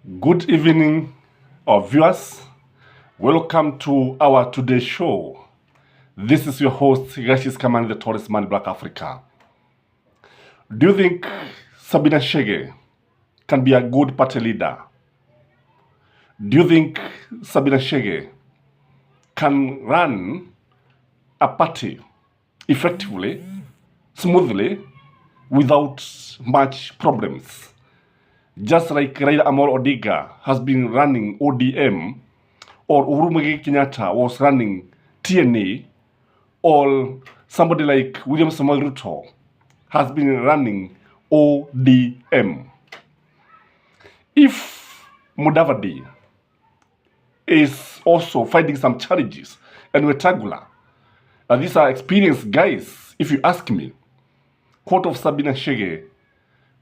Good evening, our viewers. Welcome to our today show. This is your host, Rashis Kaman, the tallest man in Black Africa. Do you think Sabina Chege can be a good party leader? Do you think Sabina Chege can run a party effectively, smoothly, without much problems? Just like Raila Amolo Odinga has been running ODM, or Uhuru Muigai Kenyatta was running TNA, or somebody like William Samoei Ruto has been running ODM. If Mudavadi is also finding some challenges, and Wetangula, these are experienced guys, if you ask me, quote of Sabina Chege,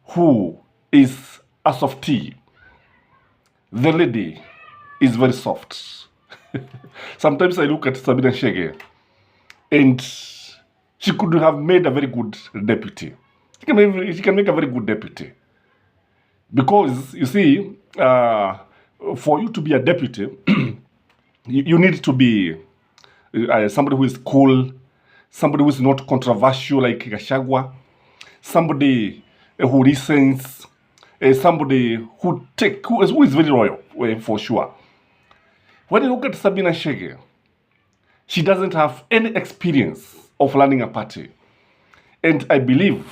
who is a softie. The lady is very soft. Sometimes I look at Sabina Chege and she could have made a very good deputy. She can make a very good deputy. Because, you see, for you to be a deputy, you need to be somebody who is cool, somebody who is not controversial like Gachagua, somebody who listens, somebody who is very loyal, for sure. When you look at Sabina Chege, she doesn't have any experience of running a party. And I believe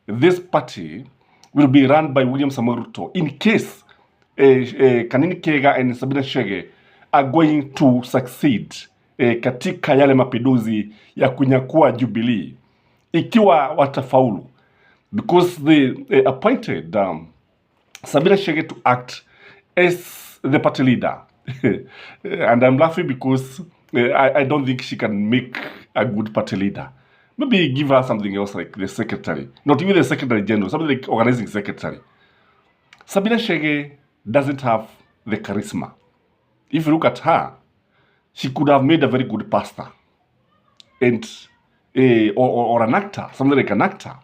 this party will be run by William Samoei Ruto in case Kanini Kega and Sabina Chege are going to succeed katika yale mapinduzi ya kunyakua Jubilee, ikiwa watafaulu. Because they appointed Sabina Chege to act as the party leader. And I'm laughing because I don't think she can make a good party leader. Maybe give her something else like the secretary. Not even the secretary general, something like organizing secretary. Sabina Chege doesn't have the charisma. If you look at her, she could have made a very good pastor. And or an actor, something like an actor.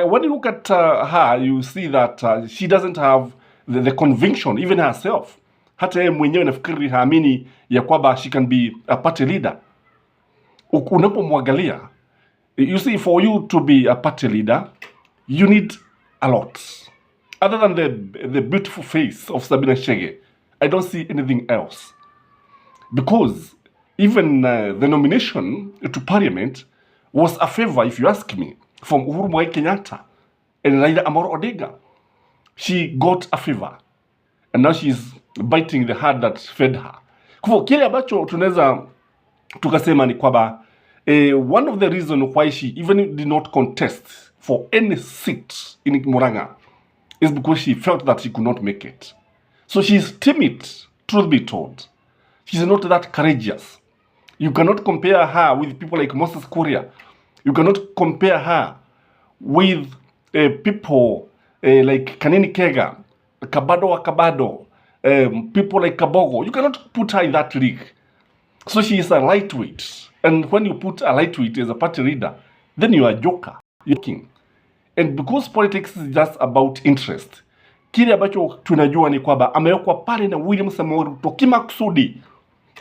When you look at her, you see that she doesn't have the conviction, even herself. Hata yeye mwenyewe nafikiri haamini ya kwamba she can be a party leader. Unapomwangalia, you see, for you to be a party leader, you need a lot. Other than the beautiful face of Sabina Chege, I don't see anything else. Because even the nomination to parliament was a favor, if you ask me, from Uhuru Muigai Kenyatta and Raila Amolo Odinga. She got a favor. And now she's biting the hand that fed her. Kwa kile ambacho tunaweza tukasema ni kwamba one of the reasons why she even did not contest for any seat in Murang'a is because she felt that she could not make it. So she's timid, truth be told. She's not that courageous. You cannot compare her with people like Moses Kuria. You cannot compare her with people like Kanini Kega, Kabado, people like Kabogo. You cannot put her in that league. So she is a lightweight. And when you put a lightweight as a party leader, then you are a joker. You're king. And because politics is just about interest, kile ambacho tunajua ni kwamba amewekwa pale na William Samoei Ruto kimakusudi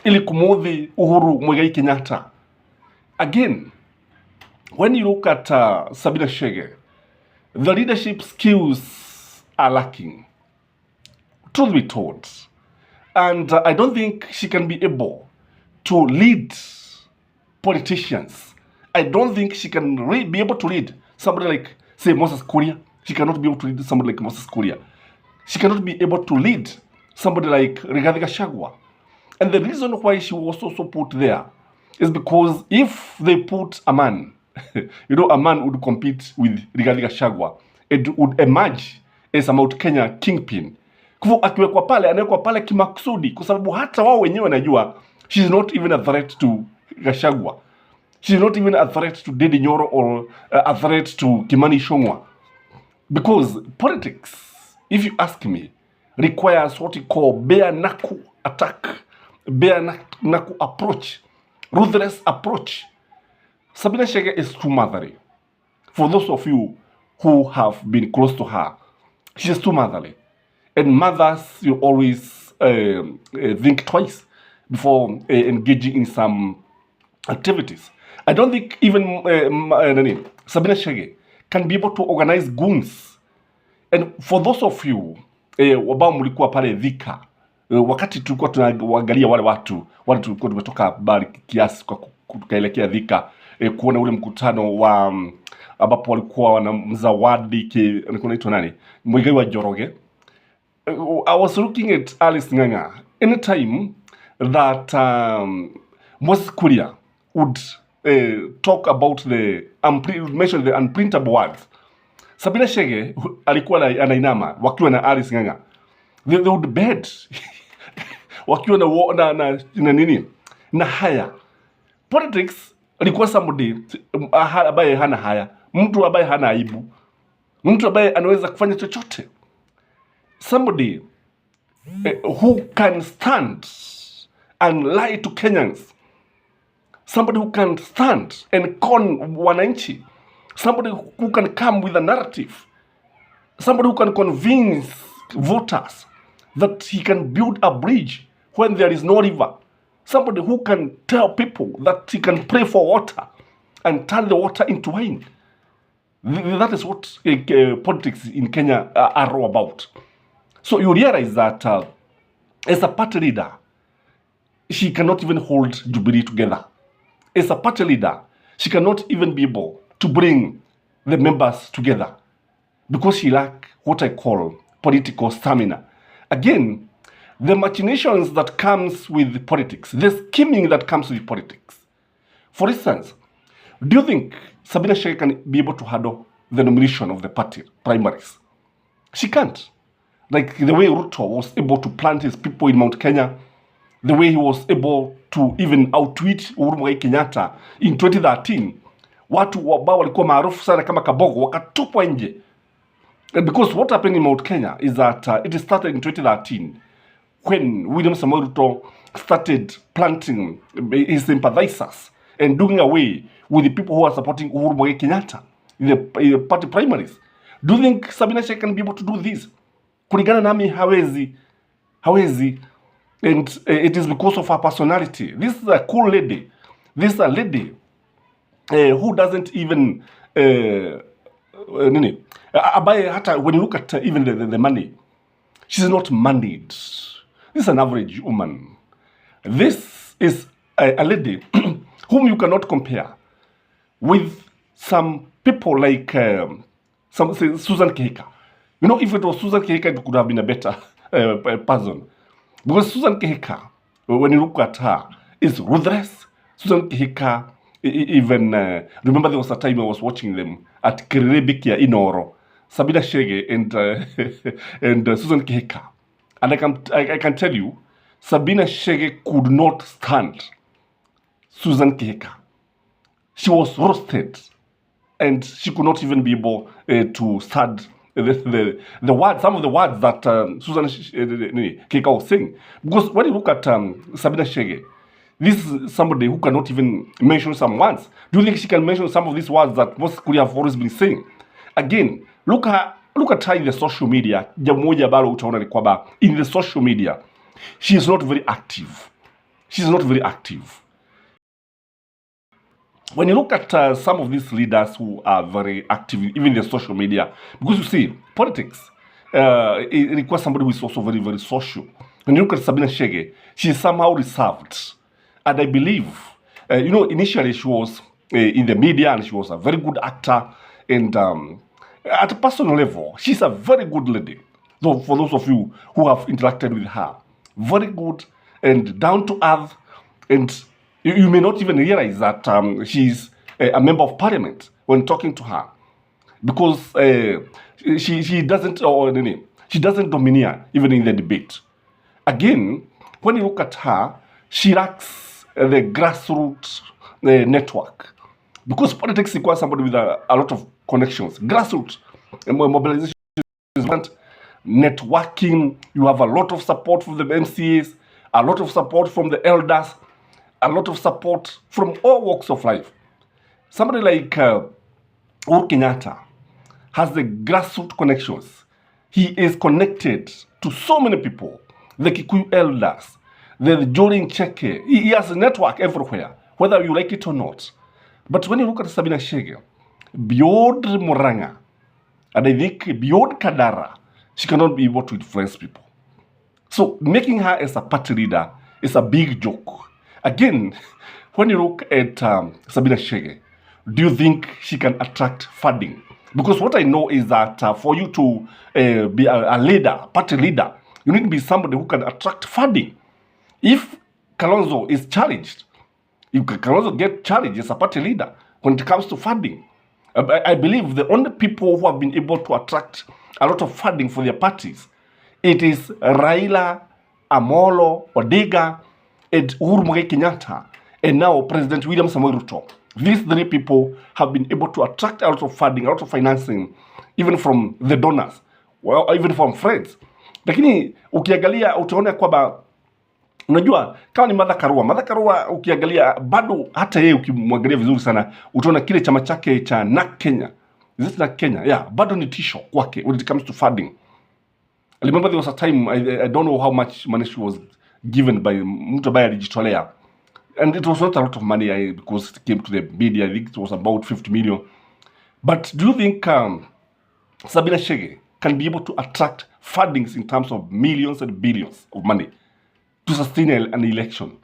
ili kumuudhi Uhuru Muigai Kenyatta. Again, when you look at Sabina Chege, the leadership skills are lacking. Truth be told. And I don't think she can be able to lead politicians. I don't think she can be able to lead somebody like, say, Moses Kuria. She cannot be able to lead somebody like Moses Kuria. She cannot be able to lead somebody like Rigathi Gachagua. And the reason why she was also put there is because if they put a man, a man would compete with Rigathi Gachagua, it would emerge as a Mount Kenya kingpin. Kwa akiwekwa pale, anawekwa pale kimakusudi, kwa sababu hata wao wenyewe wanajua she's not even a threat to Gachagua. She's not even a threat to Dedi Nyoro or a threat to Kimani Ichung'wah. Because politics, if you ask me, requires what you call bare knuckle attack, bare knuckle approach, ruthless approach. Sabina Chege is too motherly. For those of you who have been close to her, she's too motherly. And mothers, you always think twice before engaging in some activities. I don't think even Sabina Chege can be able to organize goons. And for those of you ambao mlikuwa pale Thika wakati tulikuwa tunaangalia wale watu tulikuwa tumetoka bali kiasi kwa tukaelekea Thika kuona ule mkutano wa ambapo walikuwa wanamzawadi anaitwa nani Muigai wa Njoroge. I was looking at Alice Ng'ang'a. Anytime that Moses Kuria would talk about mention the unprintable words, Sabina Chege alikuwa anainama wakiwa na Alice Ng'ang'a. They would bed wakiwa na nini na haya. Politics alikuwa somebody ambaye hana haya, mtu ambaye hana aibu, mtu ambaye anaweza kufanya chochote, somebody who can stand and lie to Kenyans, somebody who can stand and con wananchi, somebody who can come with a narrative, somebody who can convince voters that he can build a bridge when there is no river, somebody who can tell people that he can pray for water and turn the water into wine. That is what politics in Kenya are all about. So you realize that as a party leader, she cannot even hold Jubilee together. As a party leader, she cannot even be able to bring the members together because she lacks what I call political stamina. Again, the machinations that comes with politics, the scheming that comes with politics. For instance, do you think Sabina Chege can be able to handle the nomination of the party primaries? She can't. Like the way Ruto was able to plant his people in Mount Kenya, the way he was able to even outwit Uhuru Muigai Kenyatta in 2013. Watu ambao walikuwa maarufu sana kama Kabogo wakatupwa nje. Because what happened in Mount Kenya is that it started in 2013 when William Samoei Ruto started planting his sympathizers and doing away with the people who are supporting Uhuru Muigai Kenyatta in the party primaries. Do you think Sabina Chege can be able to do this? Kulingana nami hawezi. And it is because of her personality. This is a cool lady. This is a lady who doesn't even hata when you look at even the money, she's not moneyed. This is an average woman. This is a lady whom you cannot compare with some people like Susan Kihika. You know, if it was Susan Kihika, it could have been a better person. Because Susan Kihika, when you look at her, is ruthless. Susan Kihika, even remember there was a time I was watching them at Kirirebikia Inoro, Sabina Chege and Susan Kihika, and I can tell you, Sabina Chege could not stand Susan Kihika. She was roasted, and she could not even be able to stand the words, some of the words that Susan Kihika was saying. Because when you look at Sabina Chege, this is somebody who cannot even mention some words. Do you think she can mention some of these words that most Korea have always been saying? Again, look at her in the social media. Jammoja ambalo utaona ni kwamba in the social media, she is not very active. She is not very active. When you look at some of these leaders who are very active, even in the social media, because you see, politics, it requires somebody who is also very, very social. When you look at Sabina Chege, she is somehow reserved. And I believe, initially she was in the media and she was a very good actor. And at a personal level, she's a very good lady. So for those of you who have interacted with her, very good and down to earth. And you may not even realize that she's a member of parliament when talking to her. Because she doesn't domineer even in the debate. Again, when you look at her, she lacks the grassroots network. Because politics requires somebody with a lot of connections. Grassroots mobilization is networking. You have a lot of support from the MCAs, a lot of support from the elders, a lot of support from all walks of life. Somebody like Uhuru Kenyatta has the grassroots connections. He is connected to so many people. The Kikuyu elders, the Jorin Cheke. He has a network everywhere, whether you like it or not. But when you look at Sabina Chege, beyond Moranga, and I think beyond Kadara, she cannot be able to influence people. So making her as a party leader is a big joke. Again, when you look at Sabina Chege, do you think she can attract funding? Because what I know is that for you to be a leader, party leader, you need to be somebody who can attract funding. If Kalonzo is challenged, if Kalonzo gets challenged as a party leader when it comes to funding, I believe the only people who have been able to attract a lot of funding for their parties, it is Raila, Amolo, Odega, and Uhuru Muigai Kenyatta, and now President William Samoei Ruto. These three people have been able to attract a lot of funding, a lot of financing, even from the donors, well, even from friends. Lakini ukiangalia utaona kwamba unajua kama ni Martha Karua ukiangalia bado hata yeye ukimwangalia vizuri sana utaona kile chama chake cha NAK Kenya. Is it NAK Kenya? Yeah, bado ni tisho kwake when it comes to funding. I remember there was a time, I don't know how much money she was given by mtu ambaye alijitolea. And it was not a lot of money because it came to the media. I think it was about 50 million. But do you think Sabina Chege can be able to attract fundings in terms of millions and billions of money to sustain an election?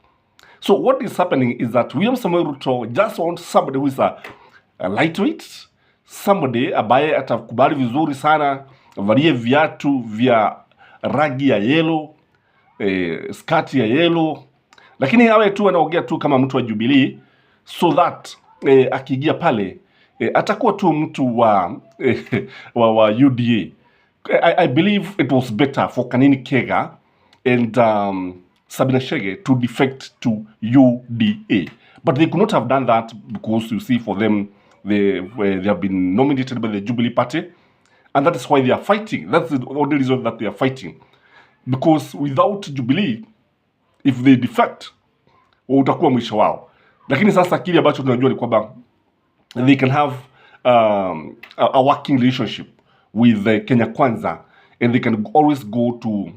So what is happening is that William Samoei Ruto just wants somebody who is a lightweight, somebody ambaye atakubali vizuri sana, valie viatu vya rangi ya yellow, skati ya yellow, lakini awe tu anaongea tu kama mtu wa Jubilee, so that akiingia pale atakuwa tu mtu wa UDA. I believe it was better for Kanini Kega and Sabina Chege to defect to UDA. But they could not have done that because you see for them, they have been nominated by the Jubilee Party. And that is why they are fighting. That's the only reason that they are fighting. Because without Jubilee, if they defect, utakuwa mwisho wao. Lakini sasa kile ambacho tunajua ni kwamba they can have a working relationship with the Kenya Kwanza, and they can always go to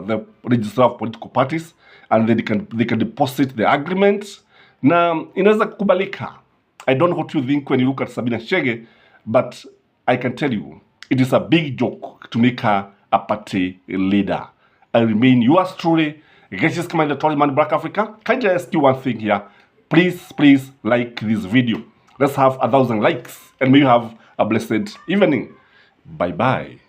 the register of political parties, and then they can deposit the agreements. Na inaweza kukubalika. I don't know what you think when you look at Sabina Chege, but I can tell you, it is a big joke to make her a party leader. I remain yours truly, Gracious Commander Tallman Black Africa. Can I ask you one thing here? Please like this video. Let's have 1,000 likes, and may you have a blessed evening. Bye-bye.